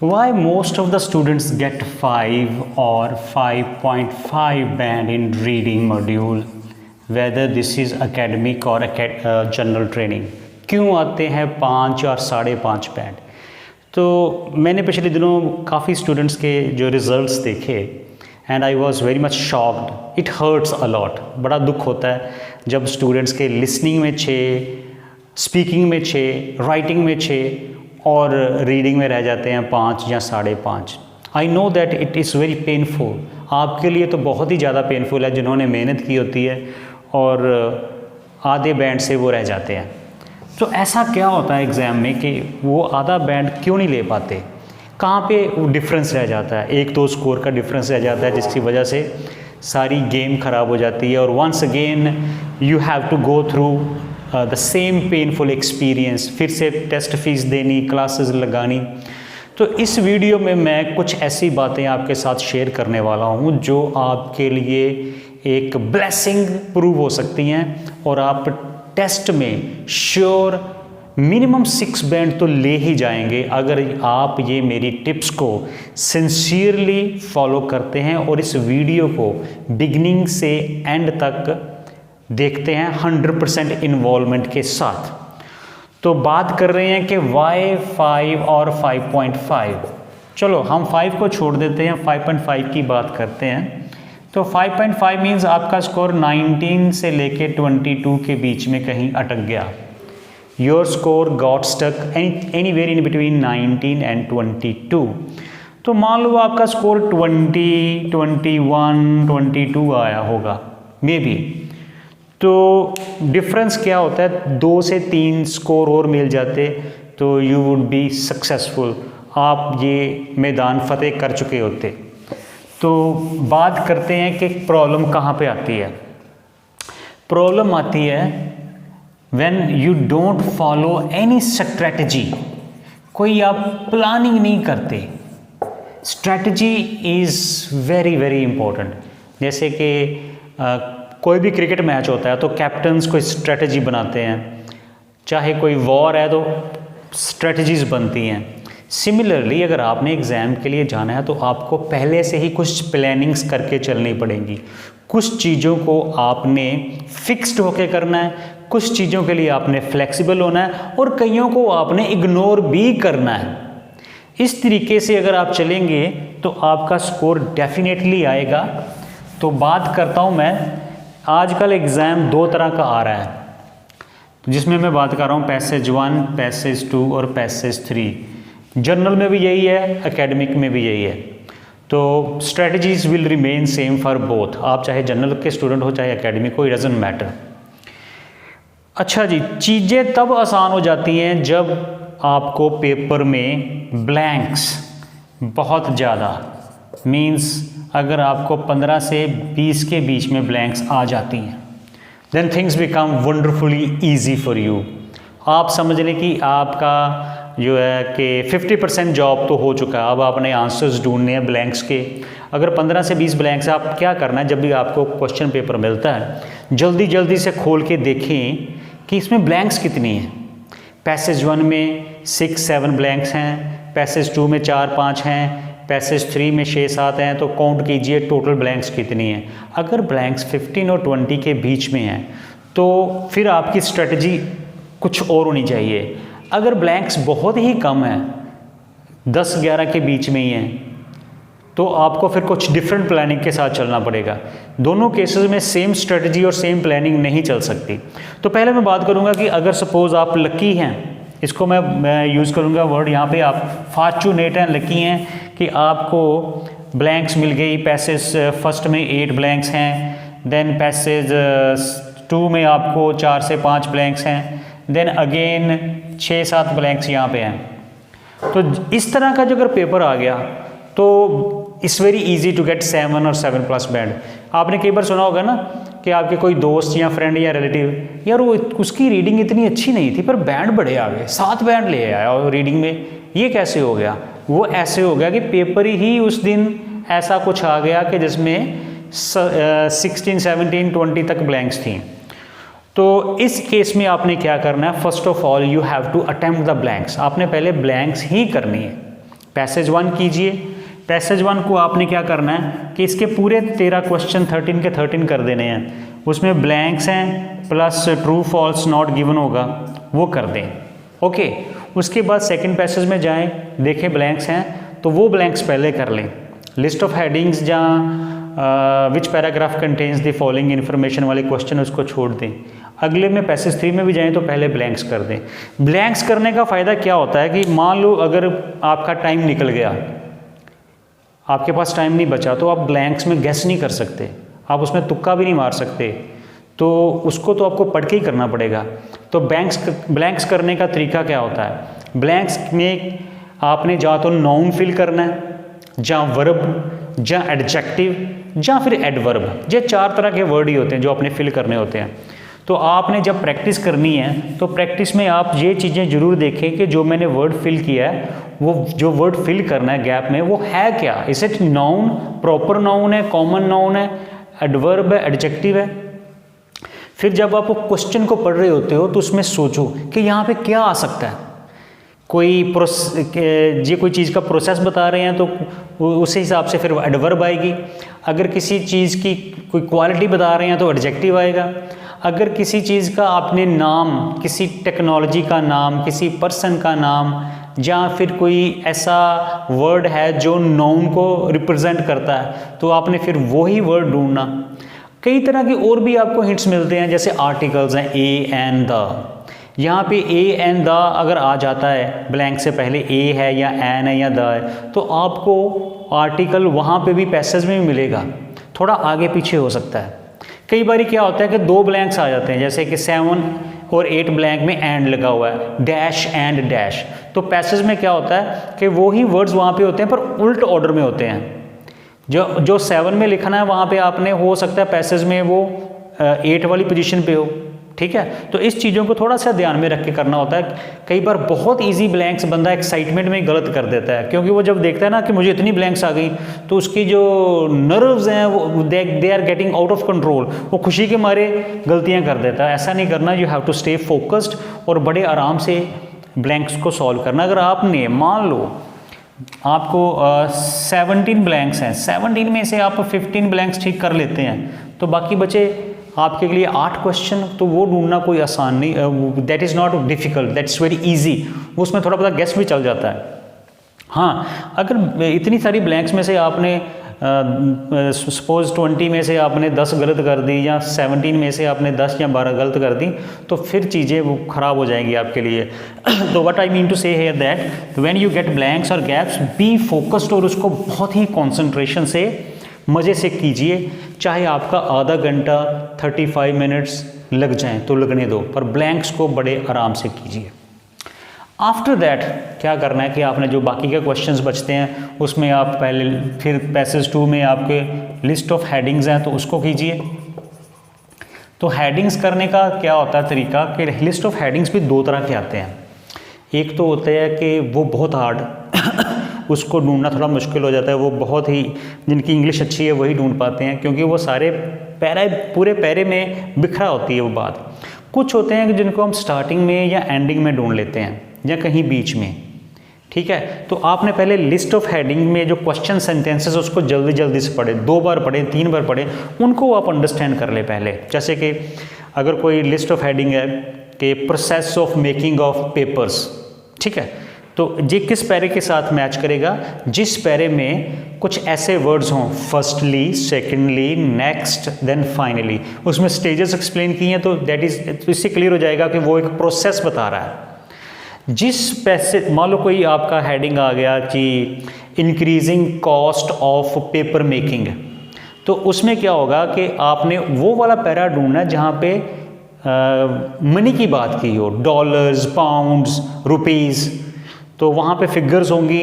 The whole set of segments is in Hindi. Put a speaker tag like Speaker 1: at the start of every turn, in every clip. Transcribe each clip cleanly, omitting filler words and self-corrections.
Speaker 1: Why most of the students get 5 or 5.5 band in reading module, whether this is academic or general training? क्यों आते हैं 5 और 5.5 बैंड? तो मैंने पिछले दिनों काफ़ी स्टूडेंट्स के जो रिज़ल्ट्स देखे and I was very much shocked. It hurts a lot. बड़ा दुख होता है जब स्टूडेंट्स के लिसनिंग में 6, स्पीकिंग में 6, राइटिंग में 6 और रीडिंग में रह जाते हैं 5 या 5.5. I know that it is very painful. आपके लिए तो बहुत ही ज़्यादा पेनफुल है जिन्होंने मेहनत की होती है और आधे बैंड से वो रह जाते हैं. तो ऐसा क्या होता है एग्ज़ाम में कि वो आधा बैंड क्यों नहीं ले पाते? कहाँ पे डिफरेंस रह जाता है? 1-2 स्कोर का डिफरेंस रह जाता है जिसकी वजह से सारी गेम ख़राब हो जाती है और once again you have to go through the same painful experience. फिर से टेस्ट फीस देनी, क्लासेस लगानी. तो इस वीडियो में मैं कुछ ऐसी बातें आपके साथ शेयर करने वाला हूँ जो आपके लिए एक ब्लेसिंग प्रूव हो सकती हैं और आप टेस्ट में श्योर मिनिमम 6 बैंड तो ले ही जाएंगे अगर आप ये मेरी टिप्स को सिंसियरली फॉलो करते हैं और इस वीडियो को बिगिनिंग से एंड तक देखते हैं 100% इन्वॉल्वमेंट के साथ. तो बात कर रहे हैं कि वाई 5 और 5.5. चलो हम 5 को छोड़ देते हैं, 5.5 की बात करते हैं. तो 5.5 मीन्स आपका स्कोर 19 से लेके 22 के बीच में कहीं अटक गया. Your score got stuck anywhere in between 19 and 22. तो मान लो आपका स्कोर 20, 21, 22 आया होगा मे बी. तो डिफरेंस क्या होता है? 2 से 3 स्कोर और मिल जाते तो यू वुड बी सक्सेसफुल. आप ये मैदान फतेह कर चुके होते. तो बात करते हैं कि प्रॉब्लम कहाँ पे आती है. प्रॉब्लम आती है when you don't follow any strategy. कोई आप प्लानिंग नहीं करते. Strategy is very very important. जैसे कि कोई भी क्रिकेट मैच होता है तो कैप्टन्स कोई स्ट्रेटजी बनाते हैं. चाहे कोई वॉर है तो स्ट्रेटजीज बनती हैं. सिमिलरली अगर आपने एग्ज़ाम के लिए जाना है तो आपको पहले से ही कुछ प्लानिंग्स करके चलनी पड़ेंगी. कुछ चीज़ों को आपने फिक्स्ड होके करना है, कुछ चीज़ों के लिए आपने फ्लेक्सिबल होना है और कईयों को आपने इग्नोर भी करना है. इस तरीके से अगर आप चलेंगे तो आपका स्कोर डेफिनेटली आएगा. तो बात करता हूँ मैं. आजकल एग्ज़ाम 2 तरह का आ रहा है जिसमें मैं बात कर रहा हूँ पैसेज 1, पैसेज 2 और पैसेज 3. जर्नल में भी यही है, एकेडमिक में भी यही है. तो strategies will remain same for both. आप चाहे जनरल के स्टूडेंट हो चाहे एकेडमिक हो, इट डजंट मैटर. अच्छा जी, चीज़ें तब आसान हो जाती हैं जब आपको पेपर में ब्लैंक्स बहुत ज़्यादा मीन्स अगर आपको 15 से 20 के बीच में ब्लैंक्स आ जाती हैं then things become wonderfully easy for you. आप समझ लें कि आपका जो है कि 50% जॉब तो हो चुका है. अब आपने आंसर्स ढूंढने हैं ब्लैंक्स के. अगर 15 से 20 ब्लैंक्स, आप क्या करना है जब भी आपको क्वेश्चन पेपर मिलता है जल्दी जल्दी से खोल के देखें कि इसमें ब्लैंक्स कितनी हैं. पैसेज 1 में 6-7 ब्लैंक्स हैं, पैसेज 2 में 4-5 हैं, पैसेज 3 में 6-7 हैं. तो काउंट कीजिए टोटल ब्लैंक्स कितनी हैं. अगर ब्लैंक्स 15 और 20 के बीच में हैं तो फिर आपकी स्ट्रेटजी कुछ और होनी चाहिए. अगर ब्लैंक्स बहुत ही कम है, 10-11 के बीच में ही हैं, तो आपको फिर कुछ डिफरेंट प्लानिंग के साथ चलना पड़ेगा. दोनों केसेस में सेम स्ट्रेटजी और सेम प्लानिंग नहीं चल सकती. तो पहले मैं बात करूंगा कि अगर सपोज़ आप लकी हैं, इसको मैं यूज़ करूंगा वर्ड यहाँ पे, आप फॉर्चूनेट हैं, लकी हैं कि आपको ब्लैंक्स मिल गई. पैसेज फर्स्ट में 8 ब्लैंक्स हैं, देन पैसेज 2 में आपको 4 से 5 ब्लैंक्स हैं, देन अगेन 6-7 ब्लैंक्स यहाँ पे हैं. तो इस तरह का जो अगर पेपर आ गया तो it's very easy to get 7 और 7+ बैंड. आपने कई बार सुना होगा ना कि आपके कोई दोस्त या फ्रेंड या रिलेटिव, यार वो उसकी रीडिंग इतनी अच्छी नहीं थी पर बैंड बड़े आ गए, 7 बैंड ले आया और रीडिंग में. ये कैसे हो गया? वो ऐसे हो गया कि पेपर ही उस दिन ऐसा कुछ आ गया कि जिसमें 16, 17, 20 तक ब्लैंक्स थी. तो इस केस में आपने क्या करना है? First of all you have to attempt the blanks. आपने पहले ब्लैंक्स ही करनी है. पैसेज 1 कीजिए। पैसेज 1 को आपने क्या करना है कि इसके पूरे 13 क्वेश्चन 13 के 13 कर देने हैं, उसमें ब्लैंक्स हैं plus true false not given होगा वो कर दें। ओके, उसके बाद सेकंड पैसेज में जाएं, देखें ब्लैंक्स हैं तो वो ब्लैंक्स पहले कर लें। लिस्ट ऑफ हेडिंग्स जहाँ which paragraph contains the following information वाले क्वेश्चन उसको छोड़ दें। अगले में पैसेज 3 में भी जाएं तो पहले ब्लैंक्स कर दें। ब्लैंक्स करने का फ़ायदा क्या होता है कि मान लो अगर आपका टाइम निकल गया, आपके पास टाइम नहीं बचा, तो आप ब्लैंक्स में गेस नहीं कर सकते, आप उसमें तुक्का भी नहीं मार सकते, तो उसको तो आपको पढ़ के ही करना पड़ेगा। तो ब्लैंक्स करने का तरीका क्या होता है, ब्लैंक्स में आपने या तो नाउन फिल करना है, या वर्ब, या एडजेक्टिव, या फिर एडवर्ब। ये 4 तरह के वर्ड ही होते हैं जो आपने फिल करने होते हैं। तो आपने जब प्रैक्टिस करनी है तो प्रैक्टिस में आप ये चीज़ें ज़रूर देखें कि जो मैंने वर्ड फिल किया है, वो जो वर्ड फिल करना है गैप में, वो है क्या। इस इट नाउन, प्रॉपर नाउन है, कॉमन नाउन है, एडवर्ब है, एडजेक्टिव है। फिर जब आप क्वेश्चन को पढ़ रहे होते हो तो उसमें सोचो कि यहाँ पे क्या आ सकता है। ये कोई चीज़ का प्रोसेस बता रहे हैं तो उसी हिसाब से फिर एडवर्ब आएगी। अगर किसी चीज़ की कोई क्वालिटी बता रहे हैं तो एडजेक्टिव आएगा। अगर किसी चीज़ का आपने नाम, किसी टेक्नोलॉजी का नाम, किसी पर्सन का नाम, या फिर कोई ऐसा वर्ड है जो नाउन को रिप्रेजेंट करता है, तो आपने फिर वही वर्ड ढूंढना। कई तरह के और भी आपको हिंट्स मिलते हैं, जैसे आर्टिकल्स हैं ए एंड द। यहाँ पे ए एंड द अगर आ जाता है, ब्लैंक से पहले ए है या एन है या द है, तो आपको आर्टिकल वहाँ पे भी पैसेज में भी मिलेगा, थोड़ा आगे पीछे हो सकता है। कई बार क्या होता है कि 2 ब्लैंक्स आ जाते हैं, जैसे कि 7 और 8 ब्लैंक में एंड लगा हुआ है, डैश एंड डैश। तो पैसेज में क्या होता है कि वो ही वर्ड्स वहाँ पे होते हैं पर उल्ट ऑर्डर में होते हैं। जो 7 में लिखना है वहाँ पे आपने हो सकता है पैसेज में वो 8 वाली पोजीशन पे हो, ठीक है। तो इस चीज़ों को थोड़ा सा ध्यान में रख के करना होता है। कई बार बहुत इजी ब्लैंक्स बंदा एक्साइटमेंट में गलत कर देता है, क्योंकि वो जब देखता है ना कि मुझे इतनी ब्लैंक्स आ गई, तो उसकी जो नर्व्स हैं वो they are getting out of control, वो खुशी के मारे गलतियां कर देता है। ऐसा नहीं करना, you have to stay focused और बड़े आराम से ब्लैंक्स को सॉल्व करना। अगर आपने मान लो आपको 17 ब्लैंक्स हैं, 17 में से आप 15 ब्लैंक्स ठीक कर लेते हैं, तो बाकी बचे आपके लिए 8 क्वेश्चन, तो वो ढूंढना कोई आसान नहीं, that is not difficult, that's very easy. उसमें थोड़ा बहुत गेस भी चल जाता है। हाँ, अगर इतनी सारी ब्लैंक्स में से आपने सपोज 20 में से आपने 10 गलत कर दी, या 17 में से आपने 10 या 12 गलत कर दी, तो फिर चीज़ें वो ख़राब हो जाएंगी आपके लिए। तो व्हाट आई मीन टू से here that when you get blanks और गैप्स, बी फोकस्ड और उसको बहुत ही कॉन्सेंट्रेशन से मज़े से कीजिए। चाहे आपका आधा घंटा 35 मिनट्स लग जाएं तो लगने दो, पर ब्लैंक्स को बड़े आराम से कीजिए। आफ्टर दैट क्या करना है कि आपने जो बाकी के क्वेश्चंस बचते हैं उसमें आप पहले फिर पैसेज 2 में आपके लिस्ट ऑफ हेडिंग्स हैं तो उसको कीजिए। तो हेडिंग्स करने का क्या होता है तरीका कि लिस्ट ऑफ हेडिंग्स भी 2 तरह के आते हैं। एक तो होता है कि वो बहुत हार्ड उसको ढूंढना थोड़ा मुश्किल हो जाता है, वो बहुत ही जिनकी इंग्लिश अच्छी है वही ढूंढ पाते हैं, क्योंकि वो सारे पूरे पैरे में बिखरा होती है वो बात। कुछ होते हैं कि जिनको हम स्टार्टिंग में या एंडिंग में ढूंढ लेते हैं या कहीं बीच में, ठीक है। तो आपने पहले लिस्ट ऑफ हेडिंग में जो क्वेश्चन सेंटेंसेस उसको जल्दी जल्दी से पढ़े, 2 बार पढ़े, 3 बार पढ़े, उनको आप अंडरस्टैंड कर ले पहले। जैसे कि अगर कोई लिस्ट ऑफ हेडिंग है कि process of making of papers, ठीक है, तो ये किस पैरे के साथ मैच करेगा, जिस पैरे में कुछ ऐसे वर्ड्स हों, firstly, secondly, next, then finally, उसमें स्टेजेस एक्सप्लेन किए हैं, तो दैट इज, इससे क्लियर हो जाएगा कि वो एक प्रोसेस बता रहा है। जिस पैसे, मान लो कोई आपका हेडिंग आ गया कि increasing cost of paper making, तो उसमें क्या होगा कि आपने वो वाला पैरा ढूंढना है जहाँ पे मनी की बात की हो, डॉलर्स, पाउंड्स, रुपीज़, तो वहाँ पे फिगर्स होंगी,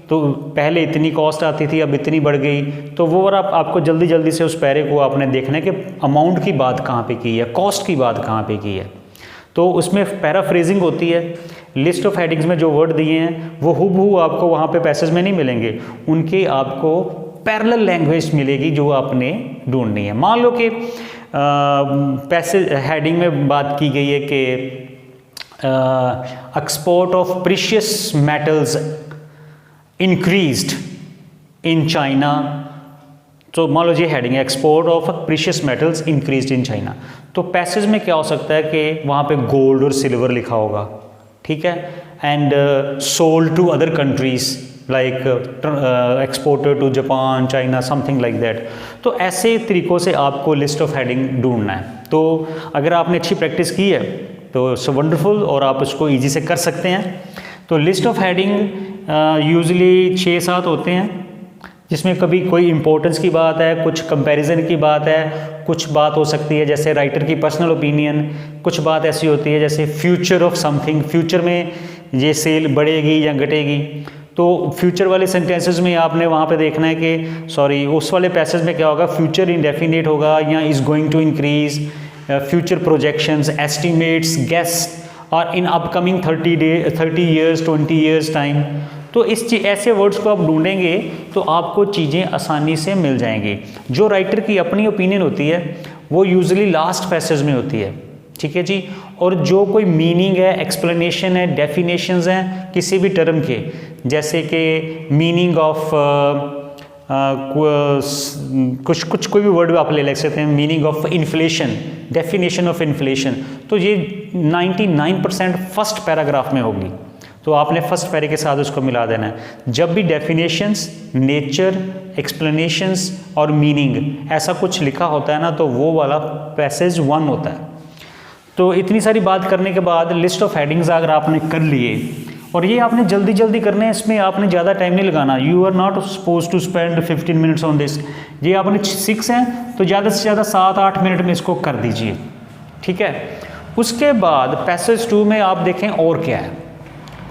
Speaker 1: तो पहले इतनी कॉस्ट आती थी अब इतनी बढ़ गई, तो वो और आपको जल्दी जल्दी से उस पैरे को आपने देखना है कि अमाउंट की बात कहाँ पे की है, कॉस्ट की बात कहाँ पे की है। तो उसमें पैराफ्रेजिंग होती है। लिस्ट ऑफ हेडिंग्स में जो वर्ड दिए हैं वो हुबहू आपको वहाँ पे पैसेज में नहीं मिलेंगे, उनके आपको पैरेलल लैंग्वेज मिलेगी जो आपने ढूंढनी है। मान लो कि पैसेज हेडिंग में बात की गई है कि export of precious metals increased in China. तो मान लो ये हेडिंग है, export of precious metals increased in China. तो पैसेज में क्या हो सकता है कि वहाँ पे गोल्ड और सिल्वर लिखा होगा, ठीक है, and sold to other countries like exported to Japan, China, something like that. तो ऐसे तरीक़ों से आपको लिस्ट ऑफ हेडिंग ढूंढना है। तो अगर आपने अच्छी प्रैक्टिस की है तो सो वंडरफुल, और आप उसको ईजी से कर सकते हैं। तो लिस्ट ऑफ हेडिंग यूजुअली 6-7 होते हैं, जिसमें कभी कोई इंपॉर्टेंस की बात है, कुछ कंपैरिजन की बात है, कुछ बात हो सकती है जैसे राइटर की पर्सनल ओपिनियन, कुछ बात ऐसी होती है जैसे फ्यूचर ऑफ समथिंग, फ्यूचर में ये सेल बढ़ेगी या घटेगी। तो फ्यूचर वाले सेंटेंसेस में आपने वहाँ पे देखना है कि सॉरी उस वाले पैसेज में क्या होगा, फ्यूचर इंडेफिनिट होगा या is going to increase, future projections, estimates, guess और in upcoming 30 years, 20 years time. तो ऐसे वर्ड्स को आप ढूंढेंगे तो आपको चीज़ें आसानी से मिल जाएंगी। जो राइटर की अपनी ओपिनियन होती है वो यूजुअली लास्ट पैसेज में होती है, ठीक है जी। और जो कोई मीनिंग है, एक्सप्लेनेशन है, डेफिनेशंस हैं किसी भी टर्म के, जैसे कि मीनिंग ऑफ कुछ कोई भी वर्ड आप ले सकते हैं, meaning of inflation, definition of inflation, तो ये 99% फर्स्ट पैराग्राफ में होगी। तो आपने फर्स्ट पैरे के साथ उसको मिला देना है। जब भी डेफिनेशंस, नेचर, एक्सप्लेनेशंस और मीनिंग ऐसा कुछ लिखा होता है ना, तो वो वाला पैसेज 1 होता है। तो इतनी सारी बात करने के बाद लिस्ट ऑफ हेडिंग्स अगर आपने कर लिए, और ये आपने जल्दी जल्दी करने हैं, इसमें आपने ज़्यादा टाइम नहीं लगाना। You are not suppose to spend 15 minutes on this. ये आपने 6 हैं तो ज़्यादा से ज़्यादा 7-8 मिनट में इसको कर दीजिए, ठीक है। उसके बाद पैसेज 2 में आप देखें और क्या है,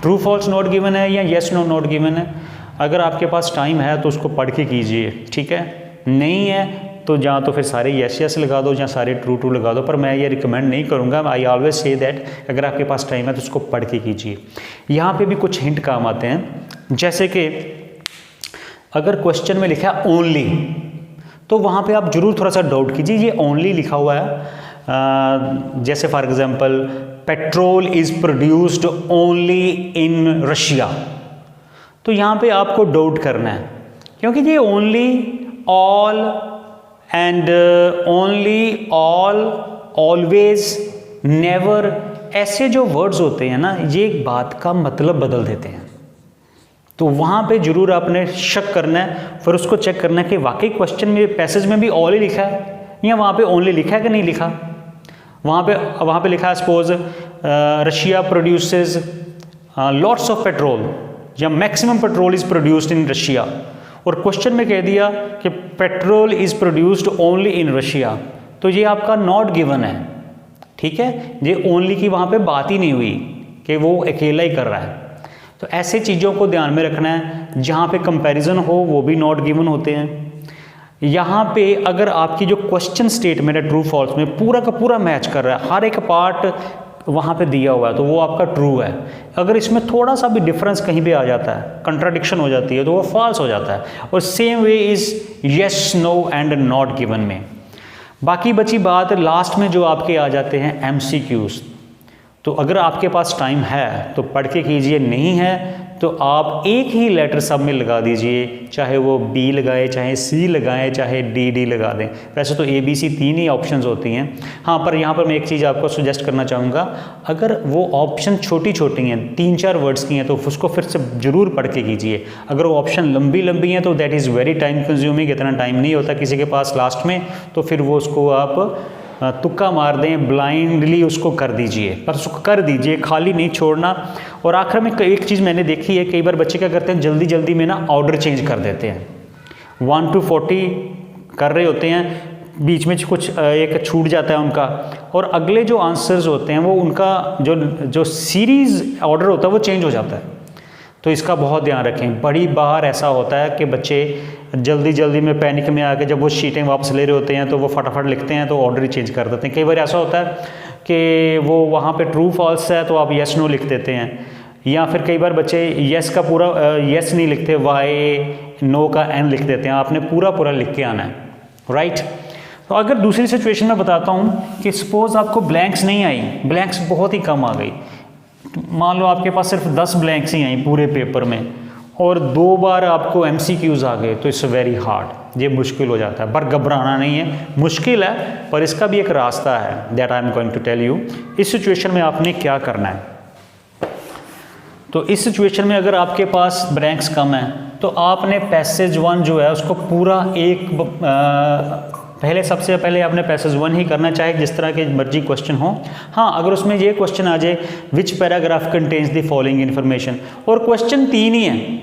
Speaker 1: ट्रू फॉल्स नोट गिवन है या येस नो नोट गिवन है। अगर आपके पास टाइम है तो उसको पढ़ के कीजिए, ठीक है। नहीं है तो या तो फिर सारे येस येस लगा दो या सारे ट्रू ट्रू लगा दो, पर मैं ये रिकमेंड नहीं करूँगा। आई ऑलवेज से दैट अगर आपके पास टाइम है तो उसको पढ़ के कीजिए। यहाँ पे भी कुछ हिंट काम आते हैं, जैसे कि अगर क्वेश्चन में लिखा है ओनली, तो वहाँ पे आप जरूर थोड़ा सा डाउट कीजिए, ये ओनली लिखा हुआ है। जैसे for example petrol is produced only in Russia, तो यहाँ पे आपको डाउट करना है, क्योंकि ये only, all and only, all, always, never, ऐसे जो वर्ड्स होते हैं ना, ये एक बात का मतलब बदल देते हैं। तो वहाँ पे जरूर आपने शक करना है, फिर उसको चेक करना है कि वाकई क्वेश्चन में, पैसेज में भी ऑल ही लिखा है या वहाँ पे ओनली लिखा है कि नहीं लिखा। वहाँ पे लिखा है suppose Russia produces lots of petrol या maximum petrol is produced in Russia, और क्वेश्चन में कह दिया कि petrol is produced only in Russia, तो ये आपका नॉट गिवन है, ठीक है। ये ओनली की वहाँ पे बात ही नहीं हुई कि वो अकेला ही कर रहा है। तो ऐसे चीज़ों को ध्यान में रखना है। जहाँ पे कंपैरिजन हो वो भी नॉट गिवन होते हैं। यहाँ पे अगर आपकी जो क्वेश्चन स्टेटमेंट है ट्रू फॉल्स में पूरा का पूरा मैच कर रहा है, हर एक पार्ट वहाँ पे दिया हुआ है, तो वो आपका ट्रू है। अगर इसमें थोड़ा सा भी डिफरेंस कहीं पे आ जाता है, कंट्राडिक्शन हो जाती है, तो वो फॉल्स हो जाता है। और same way is yes, no and not given में। बाकी बची बात लास्ट में जो आपके आ जाते हैं MCQs। तो अगर आपके पास टाइम है तो पढ़ के कीजिए, नहीं है तो आप एक ही लेटर सब में लगा दीजिए, चाहे वो B लगाए, चाहे C लगाएं, चाहे D लगा दें। वैसे तो ABC 3 ही ऑप्शंस होती हैं। हाँ, पर यहाँ पर मैं एक चीज़ आपको सुजेस्ट करना चाहूँगा, अगर वो ऑप्शन छोटी छोटी हैं, 3-4 वर्ड्स की हैं, तो उसको फिर से ज़रूर पढ़ के कीजिए। अगर वो ऑप्शन लंबी हैं तो that is very time consuming, इतना टाइम नहीं होता किसी के पास लास्ट में, तो फिर वो उसको आप तुक्का मार दें, ब्लाइंडली उसको कर दीजिए, पर उसको कर दीजिए, खाली नहीं छोड़ना। और आखिर में एक चीज़ मैंने देखी है, कई बार बच्चे क्या करते हैं, जल्दी जल्दी में ना ऑर्डर चेंज कर देते हैं। 1 to 40 कर रहे होते हैं, बीच में कुछ एक छूट जाता है उनका, और अगले जो आंसर्स होते हैं वो उनका जो सीरीज़ ऑर्डर होता है वो चेंज हो जाता है। तो इसका बहुत ध्यान रखें। बड़ी बार ऐसा होता है कि बच्चे जल्दी जल्दी में पैनिक में आके जब वो शीटें वापस ले रहे होते हैं तो वो फटाफट लिखते हैं, तो ऑर्डर ही चेंज कर देते हैं। कई बार ऐसा होता है कि वो वहाँ पे ट्रू फॉल्स है तो आप येस नो लिख देते हैं, या फिर कई बार बच्चे येस का पूरा येस नहीं लिखते, वाई, नो का एन लिख देते हैं। आपने पूरा लिख के आना है, राइट। तो अगर दूसरी सिचुएशन में बताता हूँ कि सपोज़ आपको ब्लैंक्स नहीं आई, ब्लैंक्स बहुत ही कम आ गई, मान लो आपके पास सिर्फ 10 ब्लैंक्स ही आई पूरे पेपर में, और 2 बार आपको MCQs आ गए तो इट्स वेरी हार्ड, ये मुश्किल हो जाता है। पर घबराना नहीं है, मुश्किल है पर इसका भी एक रास्ता है, that I am going to tell you. इस सिचुएशन में आपने क्या करना है, तो इस सिचुएशन में अगर आपके पास ब्लैंक्स कम है तो आपने पैसेज 1 जो है उसको पूरा पहले सबसे पहले आपने पैसेज 1 ही करना, चाहे जिस तरह के मर्जी क्वेश्चन हो। हाँ, अगर उसमें ये क्वेश्चन आ जाए which paragraph contains the following information, और क्वेश्चन 3 ही है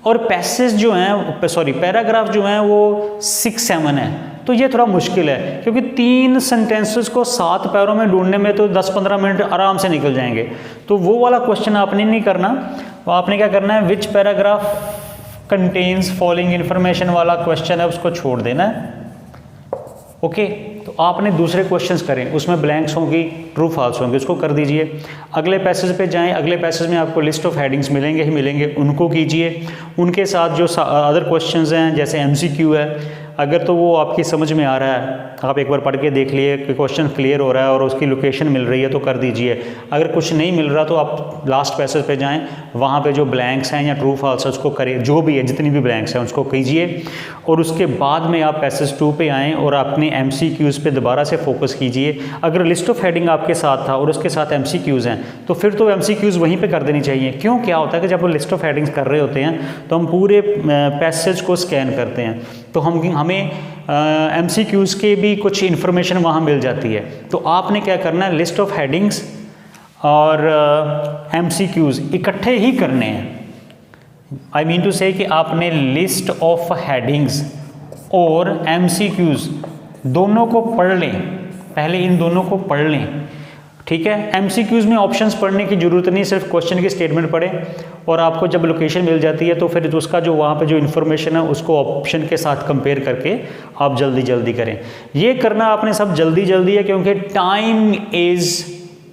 Speaker 1: और पैसेज जो हैं पैराग्राफ जो हैं वो 6-7 है, तो ये थोड़ा मुश्किल है क्योंकि 3 सेंटेंसेस को 7 पैरों में ढूंढने में तो 10-15 मिनट आराम से निकल जाएंगे। तो वो वाला क्वेश्चन आपने नहीं करना, तो आपने क्या करना है, विच पैराग्राफ कंटेन्स फॉलोइंग इन्फॉर्मेशन वाला क्वेश्चन है उसको छोड़ देना है। ओके, तो आपने दूसरे क्वेश्चंस करें, उसमें ब्लैंक्स होंगी, ट्रू फॉल्स होंगे, उसको कर दीजिए। अगले पैसेज पे जाएं, अगले पैसेज में आपको लिस्ट ऑफ हेडिंग्स मिलेंगे ही मिलेंगे, उनको कीजिए। उनके साथ जो अदर क्वेश्चंस हैं जैसे MCQ है, अगर तो वो आपकी समझ में आ रहा है, आप एक बार पढ़ के देख लिए कि क्वेश्चन क्लियर हो रहा है और उसकी लोकेशन मिल रही है तो कर दीजिए। अगर कुछ नहीं मिल रहा तो आप लास्ट पैसेज पे जाएं, वहाँ पे जो ब्लैंक्स हैं या ट्रू फॉल्स है उसको करें, जो भी है जितनी भी ब्लैंक्स हैं उसको कीजिए। और उसके बाद में आप पैसेज 2 पे आएँ और अपने MCQs पे दोबारा से फोकस कीजिए। अगर लिस्ट ऑफ हेडिंग आपके साथ था और उसके साथ MCQs हैं तो फिर तो MCQs वहीं पर कर देनी चाहिए। क्यों, क्या होता है कि जब वो लिस्ट ऑफ हेडिंग्स कर रहे होते हैं तो हम पूरे पैसेज को स्कैन करते हैं, तो हमें MCQs के भी कुछ इन्फॉर्मेशन वहाँ मिल जाती है। तो आपने क्या करना है, लिस्ट ऑफ हेडिंग्स और MCQs इकट्ठे ही करने हैं। आई मीन टू से कि आपने लिस्ट ऑफ हेडिंग्स और MCQs दोनों को पढ़ लें, पहले इन दोनों को पढ़ लें, ठीक है। MCQs में ऑप्शंस पढ़ने की ज़रूरत नहीं, सिर्फ क्वेश्चन की स्टेटमेंट पढ़ें और आपको जब लोकेशन मिल जाती है तो फिर उसका जो वहाँ पे जो इन्फॉर्मेशन है उसको ऑप्शन के साथ कंपेयर करके आप जल्दी जल्दी करें। ये करना आपने सब जल्दी जल्दी है क्योंकि टाइम इज़,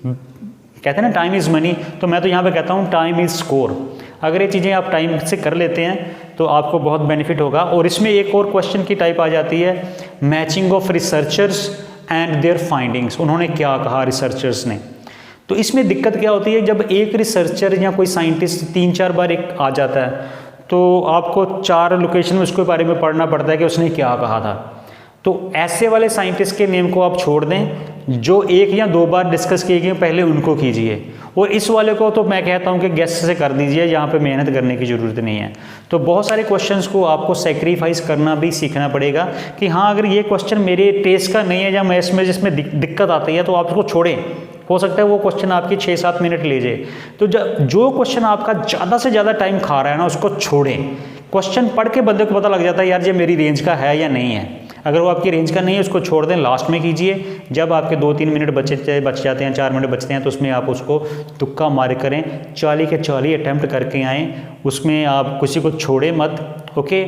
Speaker 1: कहते हैं ना टाइम इज़ मनी, तो मैं तो यहाँ पे कहता हूँ टाइम इज़ स्कोर। अगर ये चीज़ें आप टाइम से कर लेते हैं तो आपको बहुत बेनिफिट होगा। और इसमें एक और क्वेश्चन की टाइप आ जाती है, matching of researchers and their findings, उन्होंने क्या कहा रिसर्चर्स ने। तो इसमें दिक्कत क्या होती है, जब एक रिसर्चर या कोई साइंटिस्ट 3-4 बार एक आ जाता है तो आपको 4 लोकेशन में उसके बारे में पढ़ना पड़ता है कि उसने क्या कहा था। तो ऐसे वाले साइंटिस्ट के नेम को आप छोड़ दें, जो 1 या 2 बार डिस्कस किए गए पहले उनको कीजिए, और इस वाले को तो मैं कहता हूं कि गेस्ट से कर दीजिए, यहाँ पे मेहनत करने की ज़रूरत नहीं है। तो बहुत सारे क्वेश्चंस को आपको सेक्रीफाइस करना भी सीखना पड़ेगा कि हाँ अगर ये क्वेश्चन मेरे टेस्ट का नहीं है या मैं इसमें जिसमें दिक्कत आती है तो आप उसको छोड़ें। हो सकता है वो क्वेश्चन आपकी 6-7 मिनट ले जाए, तो जो क्वेश्चन आपका ज़्यादा से ज़्यादा टाइम खा रहा है ना उसको छोड़ें। क्वेश्चन पढ़ के बंदे को पता लग जाता है यार ये मेरी रेंज का है या नहीं है। अगर वो आपकी रेंज का नहीं है उसको छोड़ दें, लास्ट में कीजिए। जब आपके 2-3 मिनट बच जाते हैं, 4 मिनट बचते हैं, तो उसमें आप उसको तुक्का मार करें, 40 के 40 अटैम्प्ट करके आएँ, उसमें आप किसी को छोड़े मत। ओके,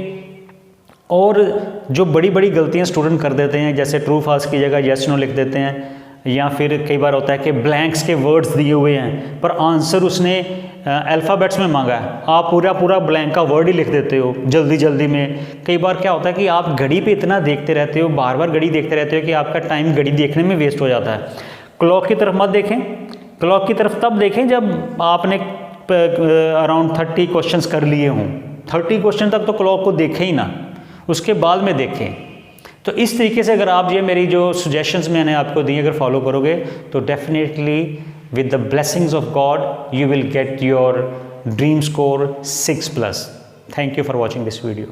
Speaker 1: और जो बड़ी बड़ी गलतियाँ स्टूडेंट कर देते हैं, जैसे ट्रू फॉल्स की जगह येस नो लिख देते हैं, या फिर कई बार होता है कि ब्लैंक्स के वर्ड्स दिए हुए हैं पर आंसर उसने अल्फ़ाबेट्स में मांगा है, आप पूरा ब्लैंक का वर्ड ही लिख देते हो जल्दी जल्दी में। कई बार क्या होता है कि आप घड़ी पे इतना देखते रहते हो, बार बार घड़ी देखते रहते हो कि आपका टाइम घड़ी देखने में वेस्ट हो जाता है। क्लॉक की तरफ मत देखें, क्लॉक की तरफ तब देखें जब आपने अराउंड 30 क्वेश्चंस कर लिए हों। 30 क्वेश्चन तक तो क्लॉक को देखें ही ना, उसके बाद में देखें। तो इस तरीके से अगर आप ये मेरी जो सजेशंस मैंने आपको दी अगर फॉलो करोगे तो definitely with the blessings of God you will get your dream score 6+. Thank you for watching this video.